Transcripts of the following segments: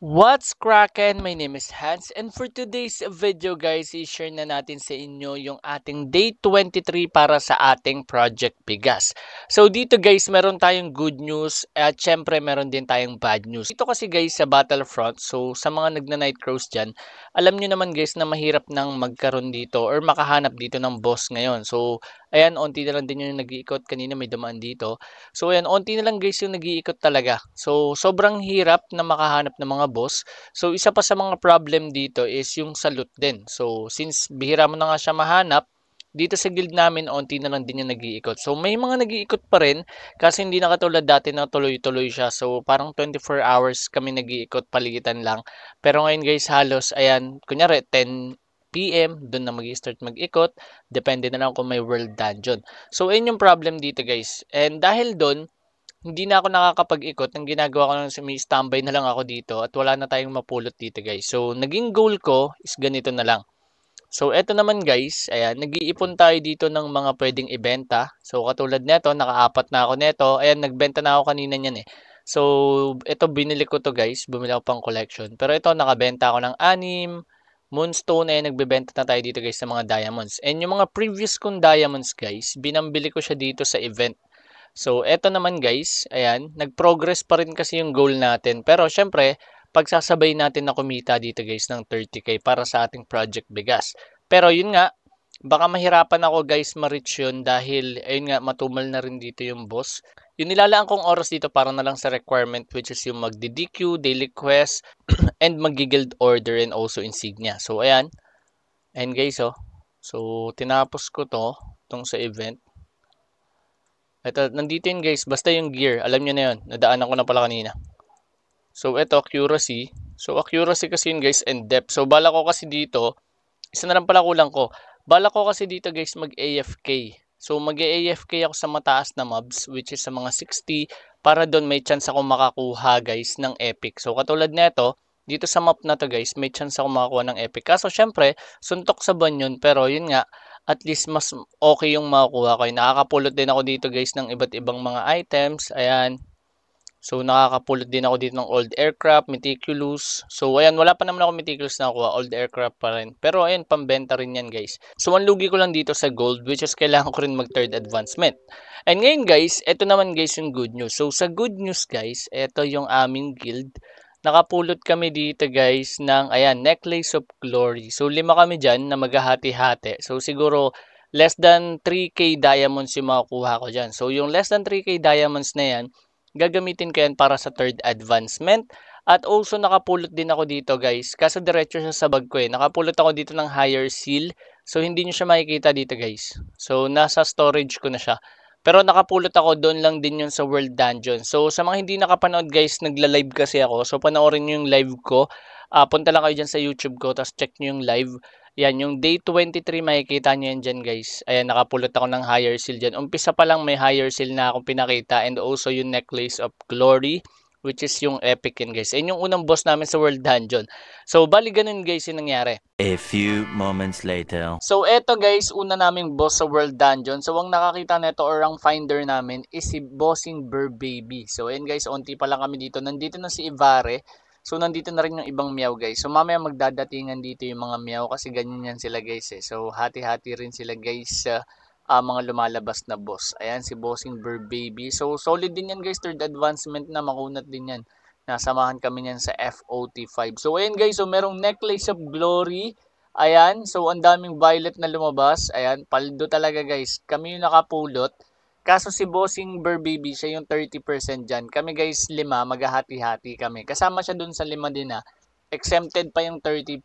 What's crackin'? My name is Hans, and for today's video guys, i-share na natin sa inyo yung ating day 23 para sa ating Project Bigas. So dito guys, meron tayong good news at syempre meron din tayong bad news. Dito kasi guys sa Battlefront, so sa mga nagna-night cruise dyan, alam nyo naman guys na mahirap nang magkaroon dito or makahanap dito ng boss ngayon. So ayan, onti na lang din yung nag-iikot. Kanina may dumaan dito. So ayan, onti na lang guys yung nag-iikot talaga. So sobrang hirap na makahanap ng mga boss. So isa pa sa mga problem dito is yung sa loot din. So since bihira mo na nga siya mahanap, dito sa guild namin onti na lang din yung nag-iikot. So may mga nag-iikot pa rin kasi hindi na katulad dati na tuloy-tuloy siya. So parang 24 hours kami nag-iikot paligitan lang. Pero ngayon guys halos ayan, kunyari 10 PM, doon na mag-start mag-ikot. Depende na lang kung may world dungeon. So, ayun yung problem dito guys. And dahil doon, hindi na ako nakakapag-ikot. Ang ginagawa ko lang may standby na lang ako dito at wala na tayong mapulot dito guys. So, naging goal ko is ganito na lang. So, eto naman guys, ayan, nag-iipon tayo dito ng mga pwedeng ibenta. So, katulad nito, nakaapat na ako nito. Ayan, nagbenta na ako kanina niyan eh. So, ito binili ko to guys. Bumili ako pang collection. Pero ito, nakabenta ako ng 6. Moonstone ay nagbebenta na tayo dito guys sa mga diamonds. And yung mga previous kong diamonds guys, binambili ko siya dito sa event. So, eto naman guys, ayan, nag-progress pa rin kasi yung goal natin. Pero syempre, pagsasabay natin na kumita dito guys ng 30k para sa ating Project Bigas. Pero yun nga, baka mahirapan ako guys ma-reach yun dahil ayun nga matumal na rin dito yung boss. Yung nilalaan kong oras dito para na lang sa requirement which is yung magdi-DQ, daily quest, and mag-guild order and also insignia. So ayan, ayan guys oh. So tinapos ko to, tong sa event. Ito, nandito yun guys, basta yung gear, alam nyo na yun, nadaanan ko na pala kanina. So ito, accuracy. So accuracy kasi yun guys and depth. So bala ko kasi dito, isa na lang pala kulang ko. Bala ko kasi dito guys mag-AFK. So mag-AFK ako sa mataas na mobs which is sa mga 60 para doon may chance ako makakuha guys ng epic. So katulad nito, dito sa map na to guys, may chance ako makakuha ng epic. Kaso syempre, suntok sa ban yun pero yun nga, at least mas okay yung makukuha ko. Nakakapulot din ako dito guys ng iba't ibang mga items. Ayan, so, nakakapulot din ako dito ng old aircraft, meticulous. So, ayan, wala pa naman ako meticulous na nakuha. Old aircraft pa rin. Pero, ayan, pambenta rin yan, guys. So, ang lugi ko lang dito sa gold, which is kailangan ko rin mag third advancement. And ngayon, guys, ito naman, guys, yung good news. So, sa good news, guys, ito yung aming guild. Nakapulot kami dito, guys, ng, ayan, Necklace of Glory. So, 5 kami dyan na maghahati-hati. So, siguro, less than 3k diamonds yung makukuha ko dyan. So, yung less than 3k diamonds na yan, gagamitin ko yan para sa third advancement. At also nakapulot din ako dito guys. Kaso diretso siya sa bag ko eh. Nakapulot ako dito ng higher seal. So hindi nyo siya makikita dito guys. So nasa storage ko na siya. Pero nakapulot ako doon lang din yun sa World Dungeon. So sa mga hindi nakapanood guys, nagla-live kasi ako. So panoorin nyo yung live ko. Punta lang kayo dyan sa YouTube ko. Tapos check nyo yung live. Yan, yung day 23 makikita nyo yan dyan guys. Ayan, nakapulot ako ng higher seal dyan. Umpisa pa lang may higher seal na akong pinakita. And also yung Necklace of Glory, which is yung epic yan guys. Ayan yung unang boss namin sa World Dungeon. So, bali ganun guys yung nangyari. A few moments later. So, eto guys, una naming boss sa World Dungeon. So, ang nakakita neto or ang finder namin is si Bossing Burr Baby. So, ayan guys, onti pa lang kami dito. Nandito na si Ivare. So, nandito na rin yung ibang meow guys. So, mamaya magdadatingan dito yung mga meow kasi ganyan yan sila guys eh. So, hati-hati rin sila guys sa mga lumalabas na boss. Ayan, si Bossing Burr Baby. So, solid din yan guys. Third advancement na, makunat din yan. Nasamahan kami niyan sa FOT5. So, ayan guys. So, merong Necklace of Glory. Ayan. So, ang daming violet na lumabas. Ayan, paldo talaga guys. Kami yung nakapulot. Kaso si Bossing Burr Baby, siya yung 30% dyan. Kami guys, 5, maghahati-hati kami. Kasama siya dun sa 5 din ha. Exempted pa yung 30%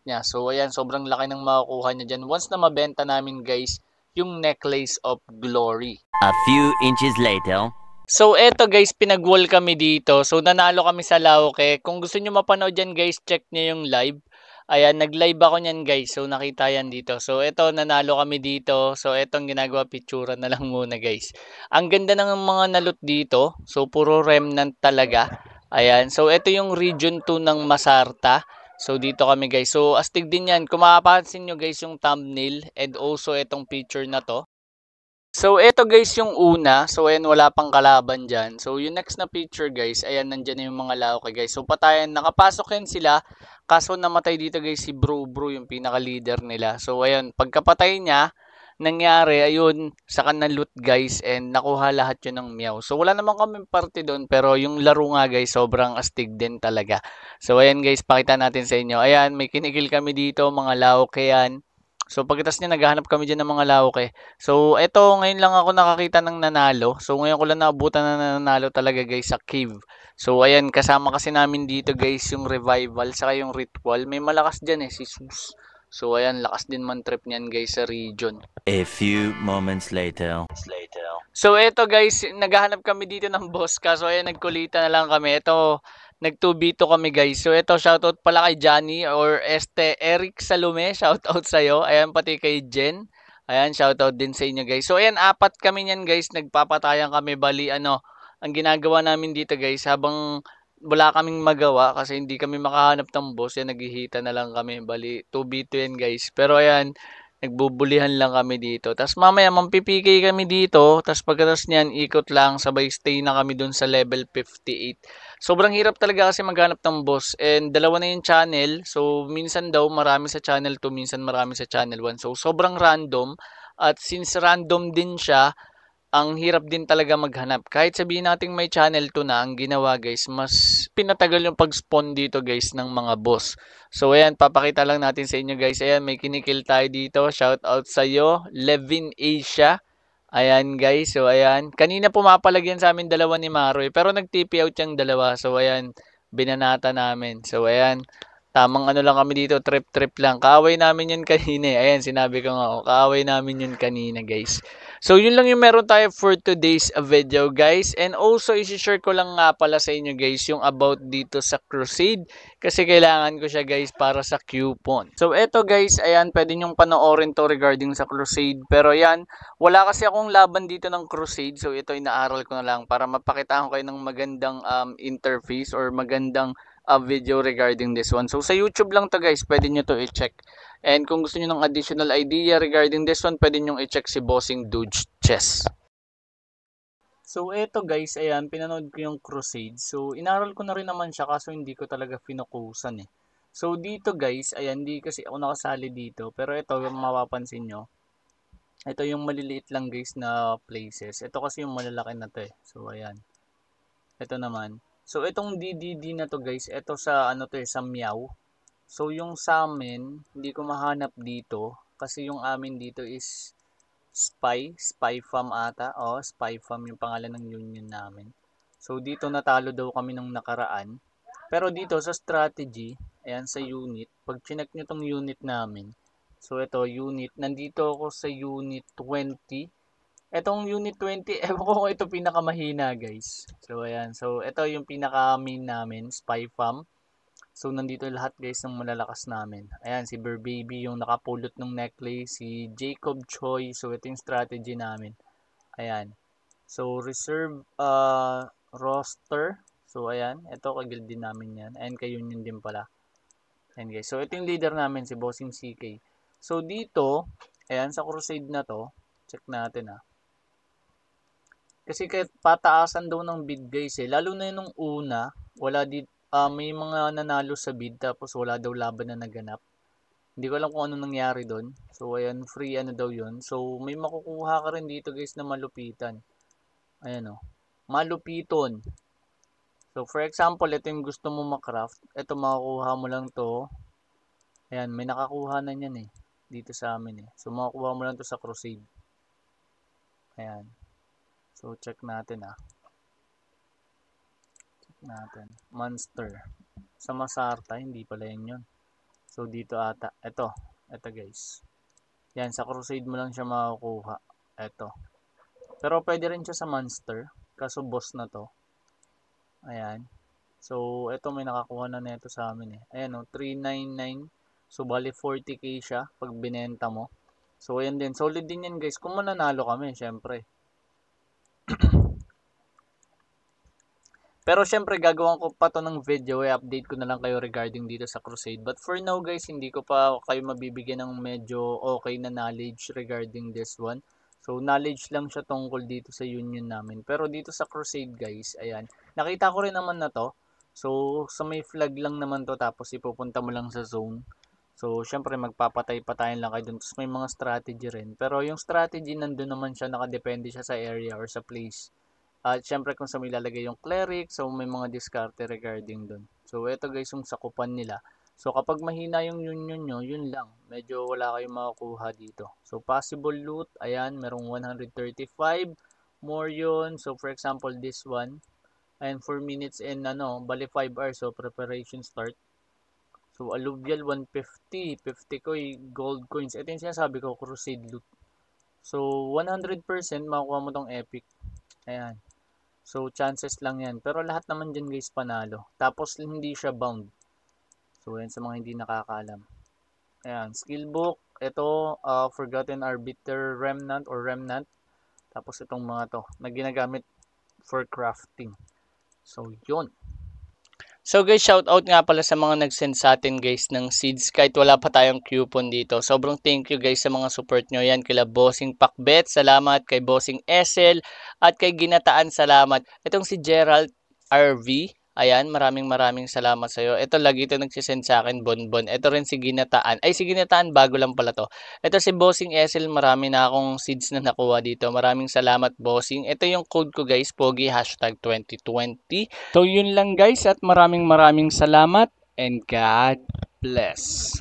niya. So, ayan, sobrang laki ng makukuha niya dyan. Once na mabenta namin guys, yung Necklace of Glory. A few inches later. So, eto guys, pinag-wall kami dito. So, nanalo kami sa Lauke. Kung gusto nyo mapanood yan guys, check nyo yung live. Ayan, nag-live ako niyan guys. So, nakita yan dito. So, eto, nanalo kami dito. So, etong ginagawa, picture na lang muna guys. Ang ganda ng mga nalot dito. So, puro remnant talaga. Ayan. So, eto yung region 2 ng Masarta. So, dito kami guys. So, astig din yan. Kung mapapansin nyo guys yung thumbnail and also etong picture na to. So, eto guys yung una. So, ayan, wala pang kalaban dyan. So, yung next na picture guys, ayan, nandyan na yung mga Lauke guys. So, patayan, nakapasok yan sila. Kaso namatay dito guys si Bro, yung pinaka-leader nila. So, ayan, pagkapatay niya, nangyari, ayun, sa kanang loot guys, and nakuha lahat yun ng meow. So, wala naman kami party doon, pero yung laro nga guys, sobrang astig din talaga. So, ayan guys, pakita natin sa inyo. Ayan, may kinikil kami dito, mga Lauke yan. So, pagkatapos niya, naghahanap kami dyan ng mga Lauke. So, eto, ngayon lang ako nakakita ng nanalo. So, ngayon ko lang naabutan na nanalo talaga guys sa cave. So, ayan, kasama kasi namin dito guys yung revival saka yung ritual. May malakas dyan si Sus. So, ayan, lakas din man trip niyan guys sa region. A few moments later. So, eto guys, naghahanap kami dito ng boss. Kaso, ayan, nagkulita na lang kami. Eto, nag-2v2 kami guys. So, eto, shoutout pala kay Johnny or Eric Salome. Shoutout sa'yo. Ayan, pati kay Jen. Ayan, shoutout din sa inyo guys. So, ayan, apat kami niyan guys. Nagpapatayan kami. Bali, ang ginagawa namin dito guys, habang wala kaming magawa kasi hindi kami makahanap ng boss, yan, naghihita na lang kami. Bali, 2v2 yan guys. Pero ayan, nagbubulihan lang kami dito. Tapos mamaya, mampipigay kami dito. Tapos pagkatapos niyan, ikot lang. Sabay stay na kami dun sa level 58. Sobrang hirap talaga kasi maghanap ng boss. And dalawa na yung channel. So, minsan daw marami sa channel 2, minsan marami sa channel 1. So, sobrang random. At since random din siya, ang hirap din talaga maghanap. Kahit sabihin nating may channel 2 na, ang ginawa guys, mas pinatagal yung pag-spawn dito guys ng mga boss. So ayan, papakita lang natin sa inyo guys. Ayan, may kinikil tayo dito. Shout out sa iyo, Levin Asia. Ayan guys, so ayan. Kanina pumapalagyan sa amin dalawa ni Maroy, pero nag-TP out yung dalawa. So ayan, binanata namin. So ayan, tamang ano lang kami dito, trip-trip lang. Kaaway namin yun kanina. Ayan, sinabi ko nga, kaaway namin yun kanina guys. So, yun lang yung meron tayo for today's video, guys. And also, isi-share ko lang nga pala sa inyo, guys, yung about dito sa Crusade. Kasi kailangan ko siya, guys, para sa coupon. So, eto, guys, ayan, pwede nyong panoorin to regarding sa Crusade. Pero, ayan, wala kasi akong laban dito ng Crusade. So, ito, inaaral ko na lang para mapakitaan ko kayo ng magandang interface or magandang video regarding this one. So, sa YouTube lang to, guys. Pwede nyo to i-check. And kung gusto niyo ng additional idea regarding this one, pwede niyo i-check si Bossing Dude Chess. So, eto guys, ayan, pinanood ko yung Crusade. So, inaral ko na rin naman siya kaso hindi ko talaga finukusan eh. So, dito guys, ayan, hindi kasi ako nakasali dito. Pero ito, yung mapapansin nyo, ito yung maliliit lang guys na places. Ito kasi yung malalaki na to eh. So, ayan. Ito naman. So, itong DDD na to guys, ito sa ano to eh, sa Meow. So, yung sa amin, hindi ko mahanap dito. Kasi yung amin dito is Spy Farm ata. O, Spy Farm yung pangalan ng union namin. So, dito natalo daw kami nung nakaraan. Pero dito sa strategy, ayan sa unit, pag chinek nyo tong unit namin, so ito, unit, nandito ako sa unit 20. Etong unit 20, ewan ko kung ito pinakamahina guys. So, ayan. So, ito yung pinaka-main namin, Spy Farm. So, nandito lahat guys ng malalakas namin. Ayan, si Bear Baby yung nakapulot ng necklace. Si Jacob Choi. So, ito yung strategy namin. Ayan. So, reserve roster. So, ayan. Ito, kagil din namin yan. Ayan, kayo yun din pala. Ayan guys. So, ito yung leader namin, si Bossing CK. So, dito, ayan, sa Crusade na to, check natin Kasi kahit pataasan daw ng bid guys Lalo na yung una, wala dito. May mga nanalo sa bid tapos wala daw laban na naganap. Hindi ko alam kung ano nangyari doon. So ayan, free ano daw 'yon. So may makukuha ka rin dito guys na malupitan. Ayan malupiton. So for example, ito yung gusto mo makraft. Ito makukuha mo lang 'to. Ayan, may nakakuha na niyan dito sa amin So makukuha mo lang 'to sa Crusade. Ayan. So check natin natin. Monster. Sa Masarta, hindi pala yun. So, dito ata. Ito guys. Yan, sa Crusade mo lang siya makukuha. Ito. Pero pwede rin siya sa Monster. Kaso boss na to. Ayan. So, ito may nakakuha na nito sa amin Ayan 399. So, bali 40k siya pag binenta mo. So, ayan din. Solid din yan guys. Kung mananalo kami, syempre. Pero syempre gagawin ko pa to ng video update ko na lang kayo regarding dito sa Crusade. But for now guys, hindi ko pa kayo mabibigyan ng medyo okay na knowledge regarding this one. So, knowledge lang siya tungkol dito sa union namin. Pero dito sa Crusade guys, ayan, nakita ko rin naman na to. So, sa may flag lang naman to tapos ipupunta mo lang sa zone. So, syempre magpapatay-patayin lang kayo dun. Tapos may mga strategy rin. Pero yung strategy nandun naman siya, nakadepende siya sa area or sa place. At syempre kung sa may lalagay yung cleric, so may mga diskarte regarding dun. So, ito guys yung sakupan nila. So, kapag mahina yung union nyo, yun lang. Medyo wala kayong makakuha dito. So, possible loot, ayan, merong 135. More yun. So, for example, this one. And 4 minutes and bali 5 hours. So, preparation start. So, alluvial 150. 50 ko gold coins. Ito yung sinasabi ko, crusade loot. So, 100% makukuha mo tong epic. Ayan. So, chances lang yan. Pero lahat naman dyan guys panalo. Tapos, hindi siya bound. So, yan sa mga hindi nakakaalam. Ayan, skill book. Ito, Forgotten Arbiter Remnant or Remnant. Tapos itong mga to na ginagamit for crafting. So, yun. So guys, shout out nga pala sa mga nag-send sa atin guys ng seeds kahit wala pa tayong coupon dito. Sobrang thank you guys sa mga support nyo yan. Kila Bossing Pakbet, salamat. Kay Bossing SL at kay Ginataan, salamat. Itong si Gerald RV, ayan, maraming salamat sa iyo. Ito lagi ito nagsisend sa akin, Bonbon. Ito rin si Ginataan. Ay, si Ginataan, bago lang pala to. Ito si Bossing SL, marami na akong seeds na nakuha dito. Maraming salamat, Bossing. Ito yung code ko guys, Pogi #2020. So, yun lang guys at maraming salamat and God bless.